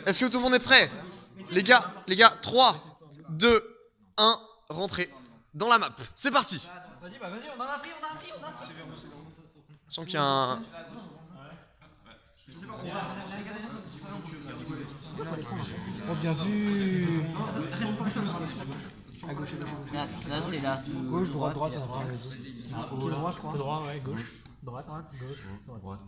Est-ce que tout le monde est prêt? Les gars, 3, 2, 1, rentrez dans la map. C'est parti. Vas-y, on en a pris. Sachant qu'il y a un... Oh, bien vu. À gauche. Là, c'est là. Gauche, droite, droite. Haut, là. Droit, je crois. Droit, ouais, gauche. Droite, gauche. Droite.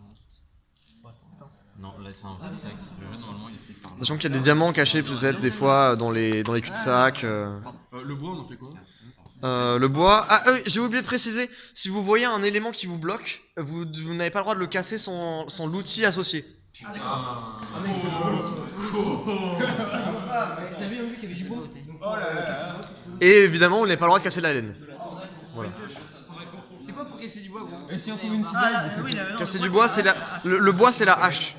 Non, là c'est un cul-de-sac. Le jeu normalement il est fait par là. Sachant qu'il y a des diamants cachés peut-être des fois dans les cul-de-sac. Le bois, on en fait quoi? Le bois... Ah oui, j'ai oublié de préciser, si vous voyez un élément qui vous bloque, vous n'avez pas le droit de le casser sans l'outil associé. T'as vu qu'il y avait du bois? Et évidemment, vous n'avez pas le droit de casser la laine. Voilà. C'est quoi pour casser du bois, gros? Et si on trouve une cisaille? Casser du bois, c'est la... Le bois, c'est la hache.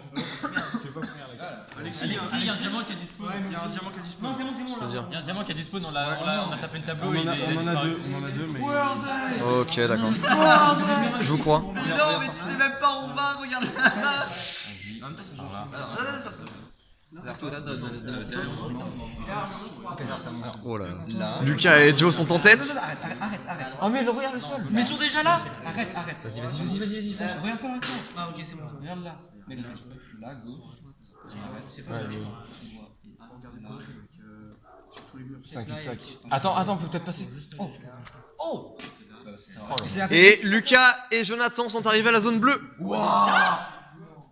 Alexis, il y a un diamant qui est dispo. Il y a un diamant qui est dispo. Non, c'est bon, C'est-à-dire... Il y a un diamant qui est dispo, on a tapé le tableau. On en a deux, mais. Ok, d'accord. Je vous crois. Mais non, mais tu sais même pas où on va, regarde là. Oh là. Lucas et Joe sont en tête. Arrête. Oh, mais regarde le sol. Mais ils sont déjà là. Arrête. Vas-y. Regarde pas encore. Ah, ok, c'est bon. Regarde là. Là, gauche. C'est pas C'est un cul-de-sac. Attends, on peut peut-être passer. Oh. Et Lucas et Jonathan sont arrivés à la zone bleue.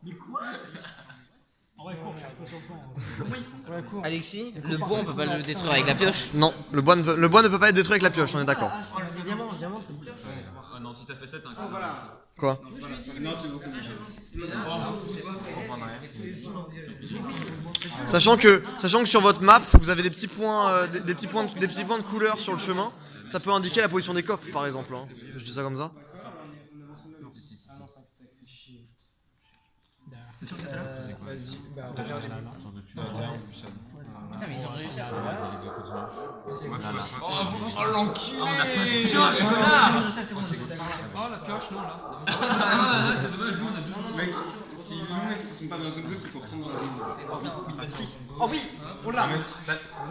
Mais quoi? Ouais, cours. Alexis, le bois on peut pas le détruire avec la pioche. Non, le bois ne peut pas être détruit avec la pioche, on est d'accord. Oh, le diamant, c'est bon. Ah non, si t'as fait ça, t'as un coup. Quoi? Sachant que sur votre map, vous avez des petits points, des petits points de couleur sur le chemin. Ça peut indiquer la position des coffres, par exemple. Hein. Je dis ça comme ça. T'es sûr que c'était là? Vas-y, bah regarde. Putain, mais ils ont réussi à. Oh l'enculé! Pioche, connard! Oh la pioche, non là. Ah, c'est dommage, nous on a deux. Mec, si les mecs sont pas dans la zone bleue, c'est qu'on retourne dans la zone. Oh oui, on l'a.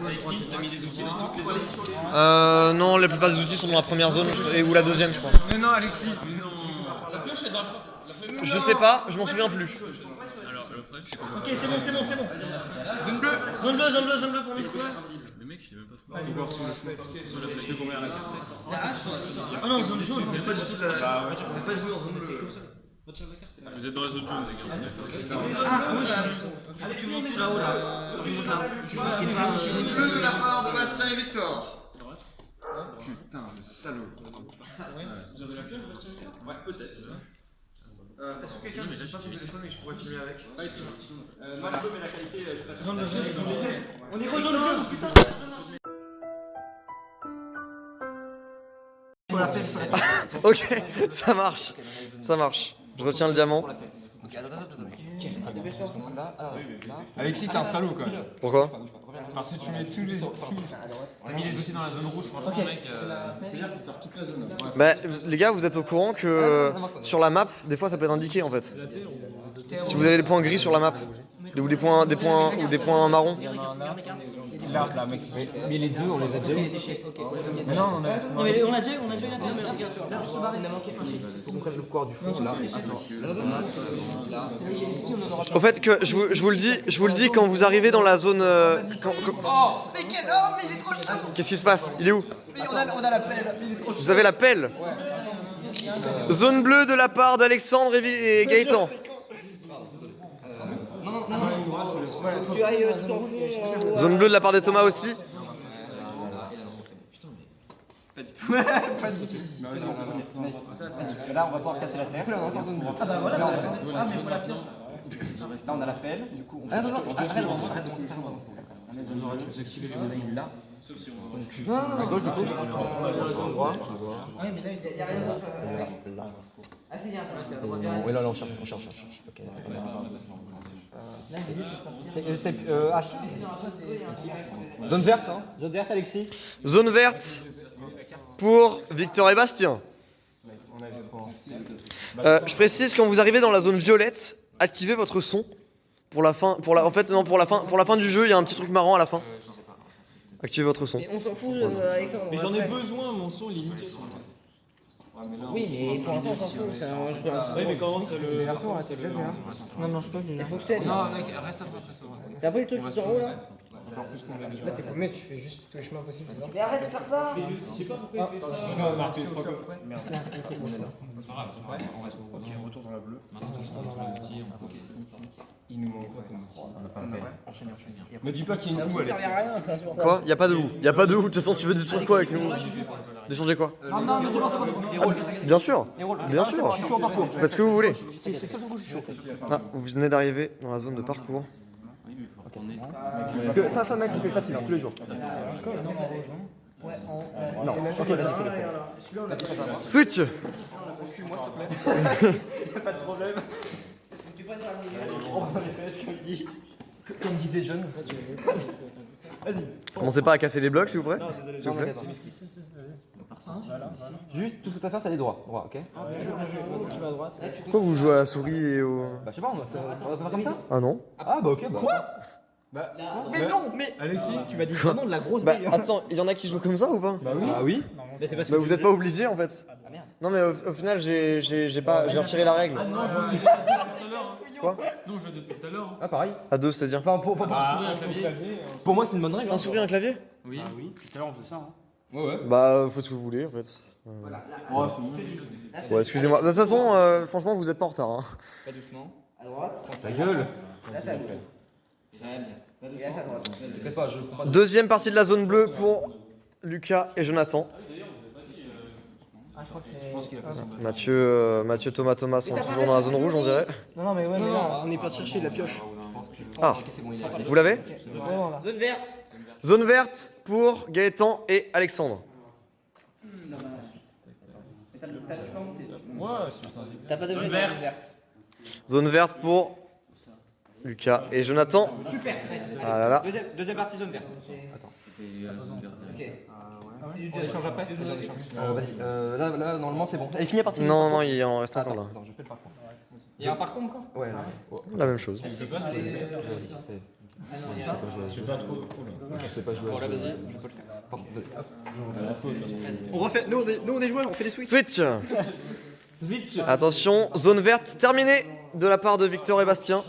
Alexis, t'as mis des outils dans toutes les zones? Non, la plupart des outils sont dans la première zone ou la deuxième, je crois. Mais non, Alexis. La pioche est dans la. Je sais pas, je m'en souviens plus. Alors, le problème c'est que. Ok, c'est bon. Zone bleue. Zone bleue pour nous. Le mec il est même pas trop. On va voir sur la plate. Tu combien la carte? Ah non, zone jaune, mais pas du tout de la. On n'est pas du tout dans zone bleue. Vous êtes dans la zone jaune, les gars. Ah, oui, tu montes tout là-haut là. Tu montes là. Zone bleue de la part de Bastien et Victor. Putain, le salaud. Ouais, peut-être. Est-ce que quelqu'un ne pas son téléphone et que je pourrais filmer avec? Moi je peux, mais la qualité, je suis pas sûr. On est re-zone jaune, putain. Faut la peine. Ok, ça marche. Je retiens le diamant. Alexis, t'es un salaud quoi. Pourquoi? Parce que tu mets tous les. T'as mis les outils dans la zone rouge, franchement, mec. C'est-à-dire qu'il faut faire toute la zone. Bah, les gars, vous êtes au courant que sur la map, des fois ça peut être indiqué en fait. Si vous avez des points gris sur la map, ou des points marrons. Là, mec. Mais les deux, on les a déjà eu. Non, on a déjà eu la le couloir du fond, là. Au fait, que je vous le dis quand vous arrivez dans la zone. Oh, mais quel homme, il est trop chaud. Qu'est-ce qui se passe? Il est où? Mais on a la pelle, il est trop chaud. Vous avez la pelle? Zone bleue de la part d'Alexandre et Gaëtan. Tu ailles tout en fond. Zone bleue de la part de Thomas aussi. Là, on va pouvoir casser la terre. Ah bah voilà. Ah, mais faut la pioche. Là, on a la pelle, du coup. On... arrête. On aurait dû s'activer là. Non, à gauche, du coup. Ouais, mais là, il n'y a rien d'autre. Ah, c'est bien, c'est à droite. Oui, là, on cherche. Ok. C'est H. Zone verte, hein. Zone verte, Alexis. Zone verte pour Victor et Bastien. Je précise, quand vous arrivez dans la zone violette, activez votre son. Pour la fin, en fait, non, pour la fin du jeu, il y a un petit truc marrant à la fin. Activez votre son. Mais on s'en fout, Alexandre. Mais j'en ai après. besoin, mon son il est nickel. Oui, mais pour l'instant, on s'en fout. C'est un jeu Oui, mais comment c'est le. Non, non, je sais pas. Il faut que je t'aide. Non, mec, reste à droite, reste à droite. T'as pas le truc qui est en haut là Là, t'es paumé, tu fais juste tous les chemins possibles, c'est ça? Mais arrête de faire ça. Je sais pas pourquoi il fait ça. On a marqué les 3 coffres. Merde. C'est pas grave, c'est pas grave. On reste au Ok, retour dans la bleue. Maintenant, on se fait le tir. Il nous manque quoi comme On n'a pas le fait. Enchaîne. Me dis pas qu'il y a une Ça coup, ne Alex. sert à rien, ça, c'est pour ça. Quoi? Y a pas de où. Y a pas de où. De toute façon, tu veux d'échanger quoi avec nous? D'échanger quoi? Non, non, mais c'est bon, c'est bon. Bien sûr. Bien sûr. Je suis chaud en parcours. Faites ce que vous voulez. C'est ça le coup, je suis chaud. Ah, vous venez d'arriver dans la zone de parcours. Parce que ça, mec, tu fais facile, hein, tous les jours. Non, ok, vas-y, fais-le. Switch. Pas de problème. On va les fesses, comme il dit. Comme disait John. Commencez pas à casser les blocs, s'il vous plaît. S'il vous plaît. Juste, tout ce que tu as à faire, c'est aller droit. Droit, ok? Tu vas à droite. Pourquoi vous jouez à la souris et au... Bah, je sais pas, on va faire comme ça? Ah non? Ah, bah, ok. Quoi? Mais non, mais. Alexis, Tu m'as dit vraiment de la grosse Bah balle. attends, il y en a qui jouent comme ça ou pas? Bah oui. Mais c'est parce Bah vous êtes pas obligés en fait. Non mais au final j'ai retiré la règle. non, je depuis tout à l'heure. Quoi? Non, je depuis tout à l'heure. Ah, pareil. À deux, c'est-à-dire? Enfin, Souris un clavier. pour moi, c'est une bonne règle. Un souris, un clavier? Oui. Tout à l'heure, on faisait ça. Ouais, ouais. Bah faites ce que vous voulez en fait. Ouais, excusez-moi. De toute façon, franchement vous êtes pas en retard. Hein. Pas doucement. À droite. Ta gueule. Là, c'est à gauche. Très bien. Et là, c'est à droite. T'inquiète pas, je prends pas de... Deuxième partie de la zone bleue pour Lucas et Jonathan. Ah, je crois que c'est... Je pense qu'il a fait son Mathieu, Thomas sont toujours dans la zone rouge on dirait. Non, mais ouais, mais là, on est pas chercher la pioche. Ah, vous l'avez? Zone verte. Zone verte pour Gaëtan et Alexandre. Tu peux monter. T'as pas de zone verte. Zone verte pour Lucas et Jonathan. Super. Ah là là. Deuxième partie zone verte. Ok. On échange après. Vas-y, là, normalement, c'est bon. Elle est finie la partie? Non, non, il en reste encore là. Attends, je fais le parcours. Il y a un parcours encore. Ouais. La même chose. Je sais pas jouer. Je sais pas jouer. Bon, là, vas-y, je peux le faire. Pardon, vas-y. On refait. Nous, on est joueurs, on fait des switches. Switch. Attention, zone verte terminée de la part de Victor et Bastien.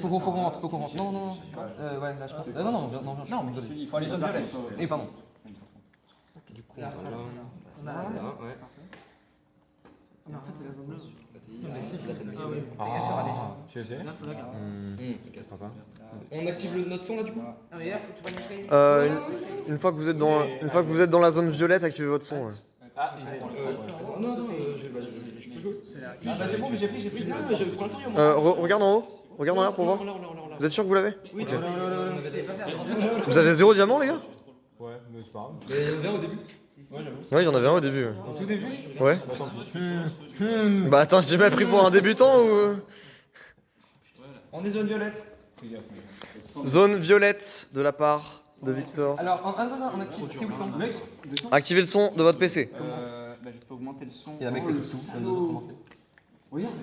Faut qu'on rentre. Non. Ouais, là, je pense. Non, non, Non, mais je te dis, il faut aller zone violette. Eh, pardon. Du coup, on va là. Ouais. Tu sais? On active notre son là du coup? Ah, mais là, faut que tu prennes l'escalier. Une fois que vous êtes dans la zone violette, activez votre son. Ouais. Non, je peux jouer. Ah bah c'est bon, mais j'ai pris. Non, mais je prends le sérieux moi. Regarde en haut. Regarde en l'air pour voir. Là. Vous êtes sûr que vous l'avez? Oui, Vous avez 0 diamant les gars? Ouais, mais c'est pas grave. Mais il y en avait un au début. Ouais, j'en avais un au début. Au tout début? Ouais. Bah attends, j'ai pas pris pour un débutant ou... On est zone violette. Zone violette de la part de Victor. Alors, on active. C'est où le son? Mec, Activez le son de votre PC. Bah, je peux augmenter le son. il y a un mec qui est tout. On doit commencer. Regarde.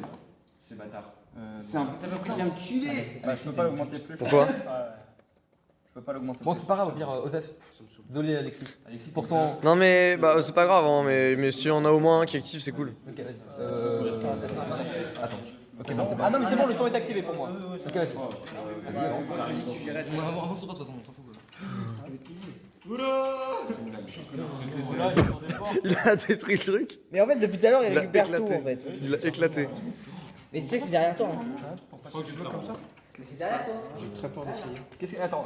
C'est bâtard. C'est un putain d'enculé. Bah, je peux pas l'augmenter plus. Pourquoi? Je peux pas l'augmenter. Bon, c'est pas grave, au pire, Osef. Désolé, Alexis. Pourtant. Non mais bah c'est pas grave hein, mais si on a au moins un qui est actif c'est cool. Ok, vas-y. Attends. Ok, bon, c'est bon. Ah non, mais c'est bon, le son est activé pour moi. Ok, vas-y. Vas-y, avance. Avance sur toi de toute façon, on s'en fout. Il a détruit le truc. Mais en fait, depuis tout à l'heure, il Il a récupère tout éclaté. en fait. Il a éclaté. Mais tu sais que c'est derrière toi. Hein. Faut que je bloque comme ça. Mais c'est derrière toi. J'ai très peur d'essayer. Qu'est-ce que. Attends,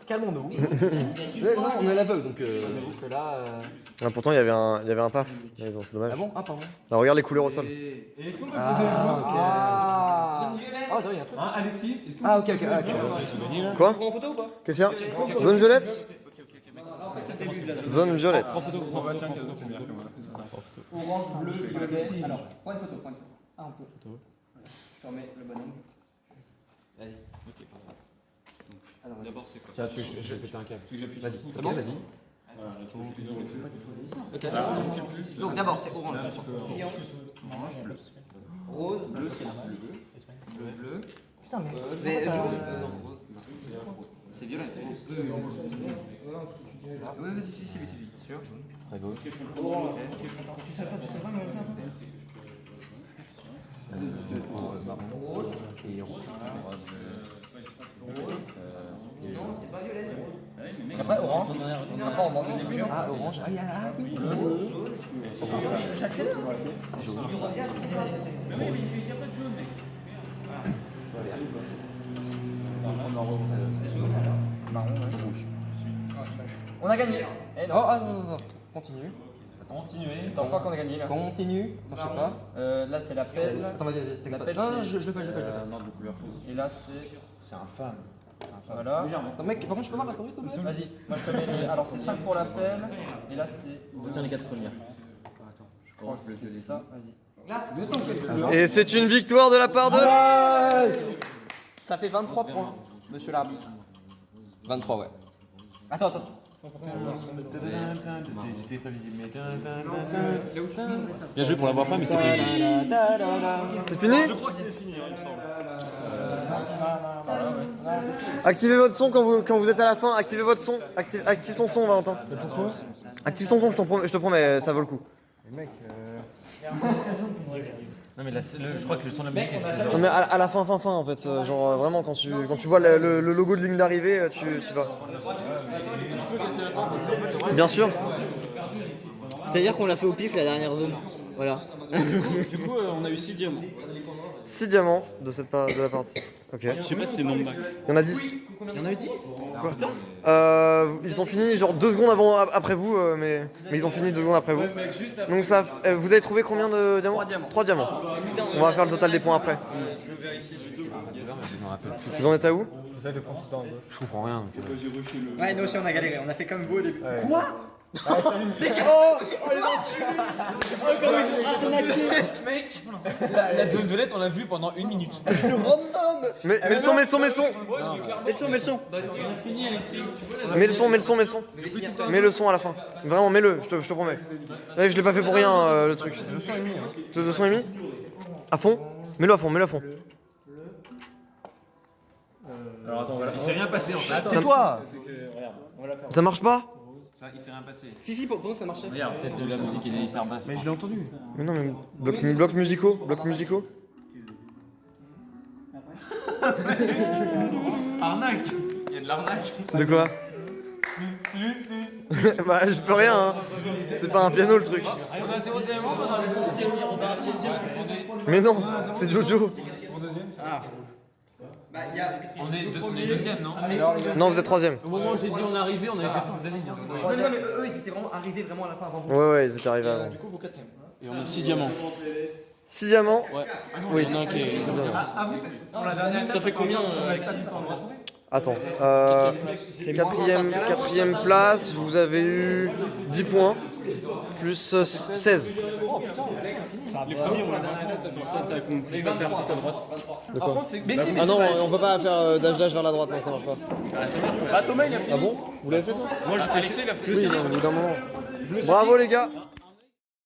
calmons-nous. Non, on est à l'aveugle donc. J'avoue que là. Ah, pourtant il y avait un paf. Mais bon, c'est dommage. Ah bon? Ah, pardon. Alors regarde les couleurs au sol. Est-ce qu'on peut Ah, non, il y a un truc. Hein, Alexis? Est-ce qu'on Ah, ok. Quoi? Prends en photo ou pas? Qu'est-ce qu'il y a? Zone violette? Zone violette. Orange, bleu, violet. Alors, point de photo. Ah, on peut. Je te remets le bon angle. Vas-y. Ok, parfait. D'abord, c'est quoi? Tiens, je vais péter un câble. Vas-y. Ok, vas-y. Ok. Donc, d'abord, c'est orange. Sillon. Orange, bleu. Rose, bleu, c'est bleu. Bleu. Putain, mais. C'est violent. Ouais, vas-y, c'est lui. Sûr. Très gauche. Tu sais pas, mais Et rose. non, c'est pas violet, c'est rose. Après, orange. Après, on mange. Ah, orange. Ah, oui. J'accélère. Jaune. Marron, rouge. On a gagné. Eh non. Oh, ah non. Continue. Continuez. Attends, je crois qu'on a gagné là. Continue. Attends, je sais pas. Là, c'est la pelle. Attends, vas-y, t'es la pelle. Non, je le fais. Et là, c'est infâme. Voilà. Non, mec, par contre, je peux voir la favorite ou pas? Vas-y, moi je te mets. Alors, c'est 5 pour la pelle. Et là, c'est. Retiens les 4 premières. Je crois que c'est ça. Vas-y. Et c'est une victoire de la part de... Ça fait 23 points, monsieur l'arbitre. 23, ouais. Attends. C'était prévisible, mais. Bien joué pour l'avoir fait, mais c'est prévisible. C'est fini? Je crois que c'est fini, il me semble. Activez votre son quand vous êtes à la fin. Activez votre son. Active ton son, Valentin. Active ton son, je te promets, ça vaut le coup. Non, mais je crois que le son de la musique est. Non mais à la fin en fait, genre vraiment quand tu vois le logo de ligne d'arrivée, tu vas. Bien sûr. C'est-à-dire qu'on l'a fait au pif la dernière zone. Voilà. Du coup, on a eu 6 diamants. 6 diamants de la partie. Ok. Je sais pas si c'est le nombre max. Il y en a 10. Il y en a eu 10. Ils ont fini genre 2 secondes après vous, mais ils ont fini 2 secondes après vous. Donc ça, vous avez trouvé combien de diamants? 3 diamants. On va faire le total des points après. Vous en êtes à où? Je comprends rien. Ouais, nous aussi on a galéré, on a fait comme vous au début. Quoi? La zone violette, on l'a vu pendant 1 minute. C'est random. Mais le son. Mets le son. Mets le son. Mets le son à la fin. Vraiment, mets-le, je te promets. Ouais, je l'ai pas fait pour rien, le truc. 200,5 à fond? Mets-le à fond. Alors attends, voilà. Il s'est rien passé en fait. C'est toi. Ça marche pas? Il s'est rien passé. Si, pour nous ça marchait. Regarde, peut-être la musique est hyper basse. Mais je l'ai entendu. Mais non, mais blocs musicaux. Arnaque. Il y a de l'arnaque. De quoi? Bah je peux rien hein. C'est pas un piano le truc. On a 0 diamant. Mais non, c'est Jojo. On est deuxième, non? Non, vous êtes 3ème. Au moment où j'ai dit on est arrivé, on avait déjà fait de la ligne. Non, mais eux, ils étaient vraiment arrivés à la fin avant vous. Ouais, ils étaient arrivés avant. Et on a 6 diamants. 6 diamants? Ouais. Oui. Il y en a un qui est. Ça fait combien, Alexis? Attends, quatrième place, vous avez eu 10 points, plus 16. Les premiers, on l'a fait ça, ça complique pas faire tout à droite. De quoi? Ah non, on peut pas faire dash vers la droite, non, ça marche pas. Ah, Thomas, il a fait. Ah bon? Vous l'avez fait ça? Moi, j'ai fait l'excès, il a fait. Oui, non, évidemment. Bravo les gars!